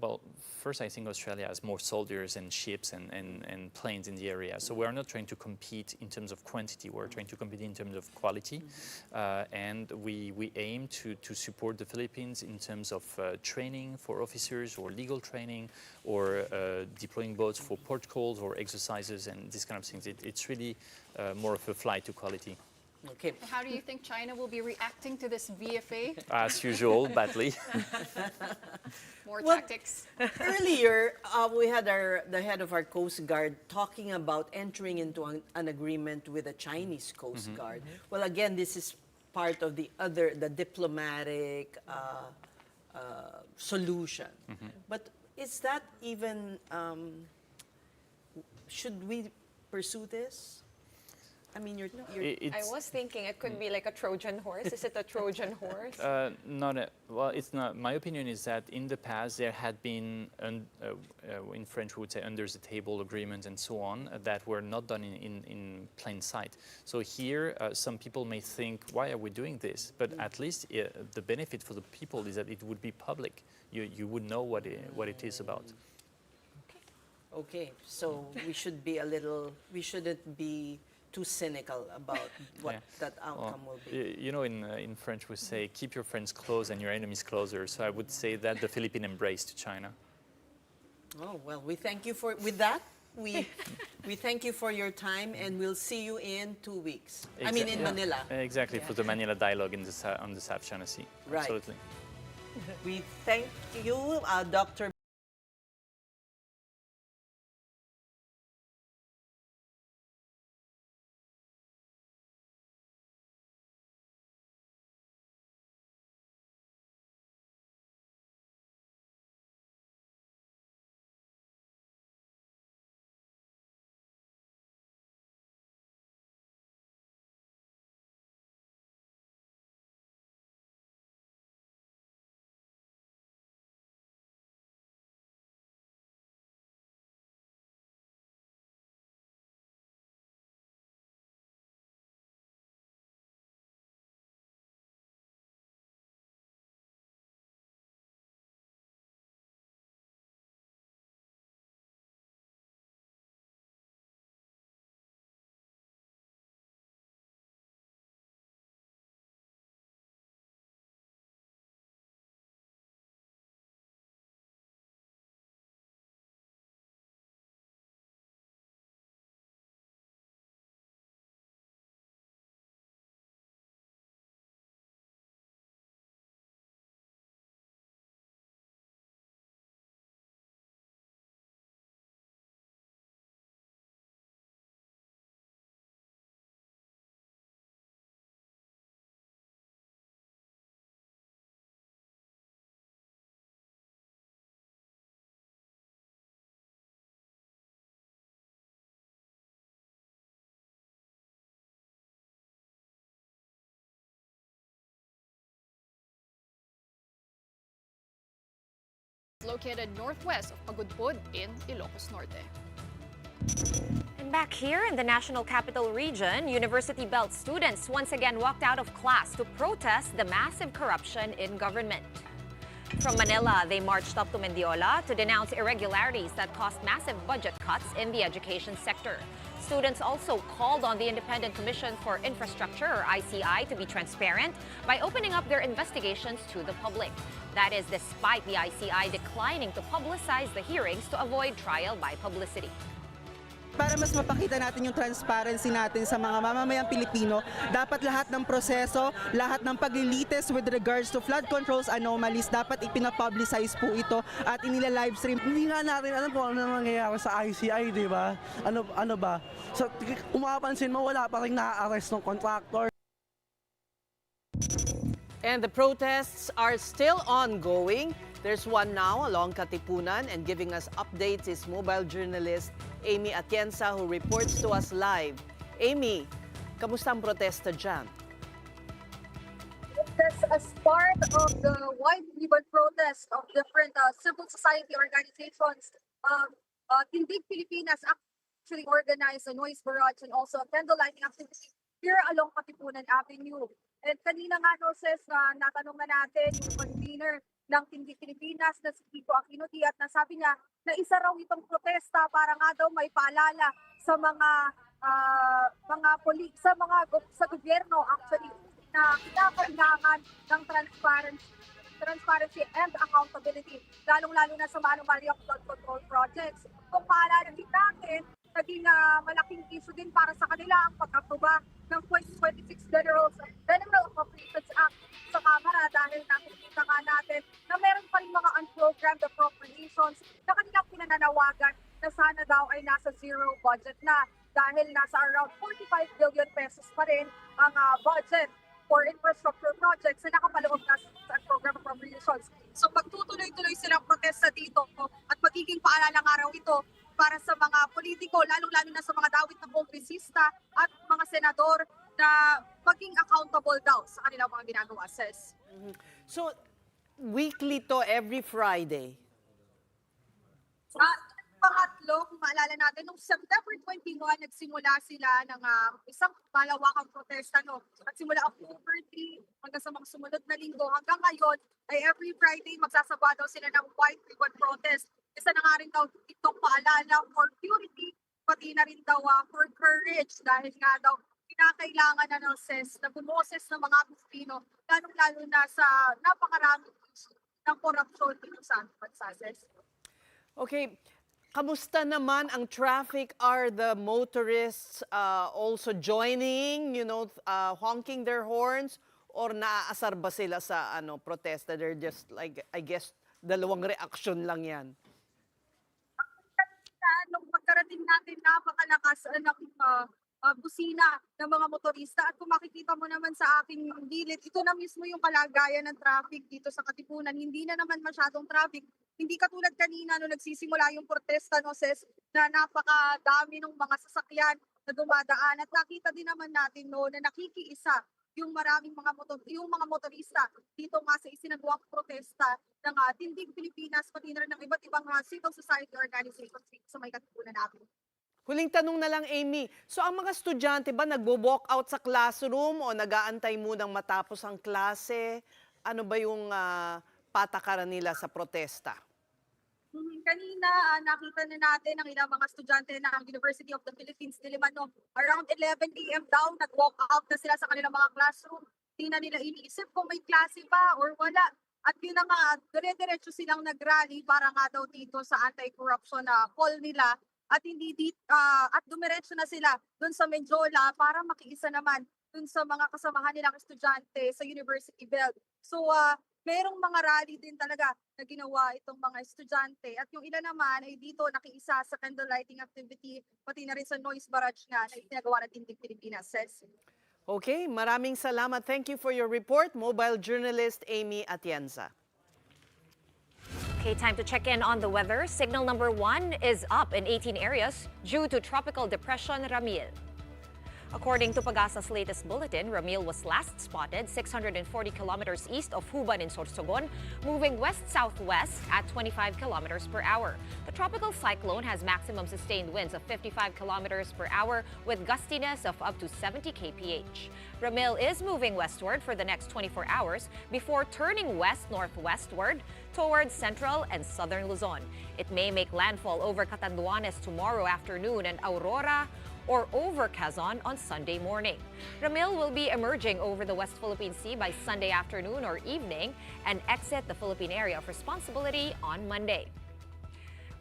Well, first, I think Australia has more soldiers and ships and planes in the area. So we are not trying to compete in terms of quantity. We're trying to compete in terms of quality. And we aim to support the Philippines in terms of training for officers or legal training or deploying boats for port calls or exercises and these kind of things. It's really more of a flight to quality. Okay. How do you think China will be reacting to this VFA? As usual, badly. More tactics. Earlier, we had the head of our Coast Guard talking about entering into an agreement with the Chinese Coast Guard. Well, again, this is part of the diplomatic solution. But is that even, should we pursue this? I mean, I was thinking it could be like a Trojan horse. Is it a Trojan horse? Well, it's not. My opinion is that in the past there had been, in French we would say under the table agreements and so on, that were not done in plain sight. So here some people may think, why are we doing this? But at least the benefit for the people is that it would be public. You would know what it is about. Okay, so we shouldn't be too cynical about what that outcome will be. You know, in French we say, keep your friends close and your enemies closer. So I would say that the Philippine embrace to China. Oh, well, we thank you for, with that, we thank you for your time and we'll see you in 2 weeks. I mean, in Manila. Exactly, for the Manila dialogue on the South China Sea. Right. Absolutely. We thank you, Dr. Located northwest of Pagudpud in Ilocos Norte. And back here in the National Capital Region, University Belt students once again walked out of class to protest the massive corruption in government. From Manila, they marched up to Mendiola to denounce irregularities that caused massive budget cuts in the education sector. Students also called on the Independent Commission for Infrastructure, or ICI, to be transparent by opening up their investigations to the public. That is despite the ICI declining to publicize the hearings to avoid trial by publicity. para mas mapakita natin yung transparency natin sa mga mamamayang Pilipino, dapat lahat ng proseso, lahat ng paglilitis with regards to flood controls anomalies, dapat ipinapublicize po ito at inila-livestream. Hindi nga natin alam kung ano nangyayari sa ICI, di ba? Ano ba? So, kung mapapansin mo, wala pa rin na-arrest ng contractor. And the protests are still ongoing. There's one now along Katipunan, and giving us updates is mobile journalist Amy Atienza, who reports to us live. Amy, kamusta ang protesta dyan? That's as part of the wide ribbon protest of different civil society organizations. Tindig Pilipinas actually organized a noise barrage and also a candle lighting activity here along Katipunan Avenue. And kanina nga, no, sis, natanong na natin yung convener ng Tindig Pilipinas na si Kiko Aquino at nasabi niya na isa raw itong protesta para nga daw may paalala sa sa gobyerno actually na kinakailangan ng transparency and accountability, lalong-lalo na sa Manumalyang flood control projects. Kung maalala din natin, naging malaking issue din para sa kanila ang pag-aproba ng 2026 General Appropriations Act sa Kamara dahil nakikita nga natin na meron pa rin mga unprogrammed appropriations na kanilang pinananawagan na sana daw ay nasa zero budget na dahil nasa around 45 billion pesos pa rin ang budget for infrastructure projects na nakapaloob na sa program appropriations. So pagtutuloy-tuloy silang protesta dito at magiging paalalang araw ito para sa mga politiko, lalong-lalo na sa mga dawit na kongresista at mga senador na maging accountable daw sa kanilang mga ginagawa, sis. So, weekly to every Friday? Pangatlo, kung maalala natin, noong September 21, nagsimula sila ng isang malawakang protesta. At simula October 3 hanggang sa mga sumunod na linggo, hanggang ngayon ay every Friday magsasagawa daw sila ng white ribbon protest. Isa na nga rin daw itong paalala for purity, pati na rin daw for courage dahil nga daw kinakailangan na sis na bumoses ng mga Pilipino, lalong-lalo na sa napakaraming issue ng korupsyon dito sa bansa, sis. Okay. Kamusta naman ang traffic? Are the motorists also joining, honking their horns? Or naaasar ba sila sa protesta? They're just like, I guess, dalawang reaction lang yan. Nung pagkarating natin, napakalakas ng busina ng mga motorista. At kung makikita mo naman sa aking gilid, ito na mismo yung kalagayan ng traffic dito sa Katipunan. Hindi na naman masyadong traffic. Hindi katulad kanina nung nagsisimula yung protesta, sis, na napakadami ng mga sasakyan na dumadaan. At nakita din naman natin na nakikiisa yung maraming mga motorista dito nga sa isinagawang protesta ng Tindig Pilipinas, pati na rin ng iba't ibang civil society organizations sa may Katipunan natin. Huling tanong na lang, Amy. So ang mga estudyante ba nagbo-walk out sa classroom o nag-aantay munang matapos ang klase? Ano ba yung patakaran nila sa protesta? Kanina, nakita na natin ang ilang mga estudyante ng University of the Philippines, Diliman, around 11 a.m. daw, nag-walk out na sila sa kanilang mga classroom. Hindi na nila iniisip kung may klase ba or wala. At yun na nga, dire-diretso silang nag-rally para nga daw dito sa anti-corruption na call nila. At at dumiretso na sila dun sa Menjola para makiisa naman dun sa mga kasamahan nilang estudyante sa University Belt. So, merong mga rally din talaga na ginawa itong mga estudyante. At yung ilan naman ay dito nakiisa sa candle lighting activity, pati na rin sa noise barrage nga na itinagawa ng Tindig Pilipinas. Okay, maraming salamat. Thank you for your report, mobile journalist Amy Atienza. Okay, time to check in on the weather. Signal number 1 is up in 18 areas due to Tropical Depression Ramil. According to Pagasa's latest bulletin, Ramil was last spotted 640 kilometers east of Huban in Sorsogon, moving west-southwest at 25 kilometers per hour. The tropical cyclone has maximum sustained winds of 55 kilometers per hour with gustiness of up to 70 kph. Ramil is moving westward for the next 24 hours before turning west-northwestward towards central and southern Luzon. It may make landfall over Catanduanes tomorrow afternoon and Aurora or over Quezon on Sunday morning. Ramil will be emerging over the West Philippine Sea by Sunday afternoon or evening and exit the Philippine area of responsibility on Monday.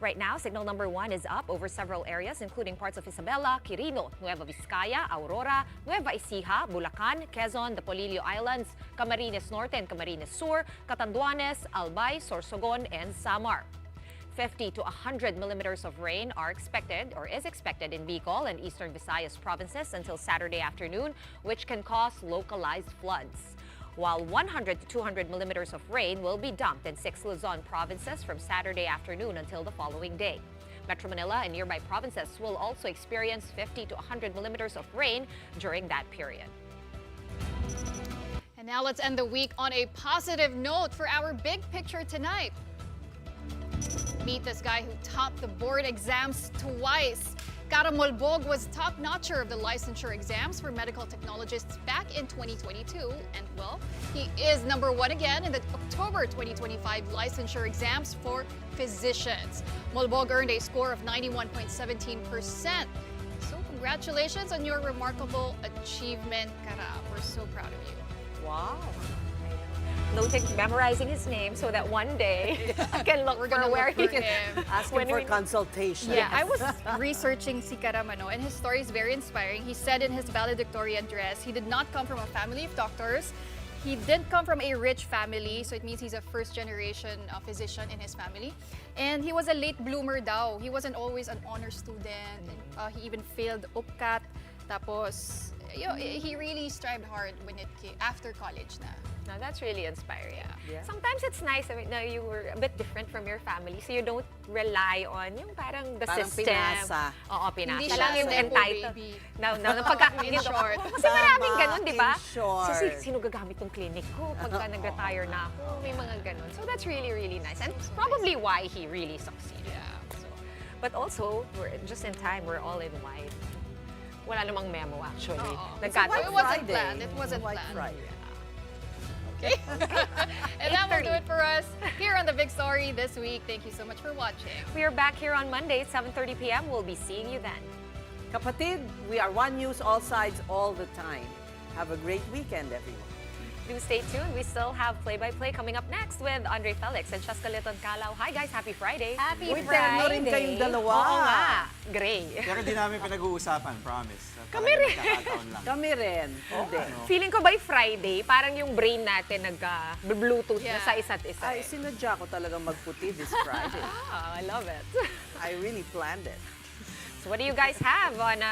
Right now, signal number 1 is up over several areas, including parts of Isabela, Quirino, Nueva Vizcaya, Aurora, Nueva Ecija, Bulacan, Quezon, the Polillo Islands, Camarines Norte and Camarines Sur, Catanduanes, Albay, Sorsogon, and Samar. 50 to 100 millimeters of rain are expected or is expected in Bicol and eastern Visayas provinces until Saturday afternoon, which can cause localized floods. While 100 to 200 millimeters of rain will be dumped in 6 Luzon provinces from Saturday afternoon until the following day. Metro Manila and nearby provinces will also experience 50 to 100 millimeters of rain during that period. And now let's end the week on a positive note for our big picture tonight. Meet this guy who topped the board exams twice. Karamolbog was top notcher of the licensure exams for medical technologists back in 2022. And well, he is number 1 again in the October 2025 licensure exams for physicians. Molbog earned a score of 91.17%. So congratulations on your remarkable achievement, Kara. We're so proud of you. Wow. Noting, memorizing his name so that one day I can look for where he can ask him for consultation. Yeah, I was researching si Karamano, and his story is very inspiring. He said in his valedictorian address, he did not come from a family of doctors. He did come from a rich family, so it means he's a first-generation physician in his family. And he was a late bloomer daw. He wasn't always an honor student. He even failed UPCAT. Tapos, he really strived hard when it came after college na. No, that's really inspiring. Yeah. Sometimes it's nice na you were a bit different from your family, so you don't rely on yung parang the system. Pinasa. Oo, pinasa. Hindi lang siya yung nepo, entitled. baby. In short. Kasi maraming ganun, di ba? In short. So, sino gagamit tong clinic ko pagka nag-retire na ako? May mga ganun. So, that's really, really nice. And probably why he really succeeded. Yeah. So, but also, we're just in time, we're all in white. Wala namang memo, actually. It wasn't planned. It wasn't White planned. Friday. Okay. And that will do it for us here on The Big Story this week. Thank you so much for watching. We are back here on Monday at 7:30 p.m. We'll be seeing you then. Kapatid, we are One News, all sides, all the time. Have a great weekend, everyone. Do stay tuned. We still have play-by-play coming up next with Andre Felix and Cheska Calao. Hi guys, happy Friday. Happy Uy, Friday. terno rin kayong dalawa. Oo nga, gray. Pero di namin pinag-uusapan, promise. Kami rin. Kami rin. Hindi. Feeling ko by Friday, parang yung brain natin nag-bluetooth na sa isa't isa. Ay, sinadya ko talagang magputi this Friday. I love it. I really planned it. So what do you guys have on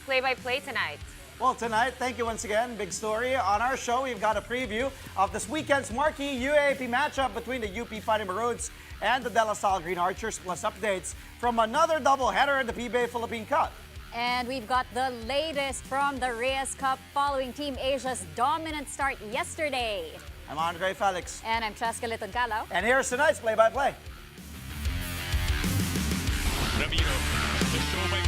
play-by-play tonight? Well, tonight, thank you once again. Big Story. On our show, we've got a preview of this weekend's marquee UAAP matchup between the UP Fighting Maroons and the De La Salle Green Archers, plus updates from another doubleheader in the PBA Philippine Cup. And we've got the latest from the Reyes Cup following Team Asia's dominant start yesterday. I'm Andre Felix. And I'm Cheska Calao. And here's tonight's play-by-play. Ramiro, the show by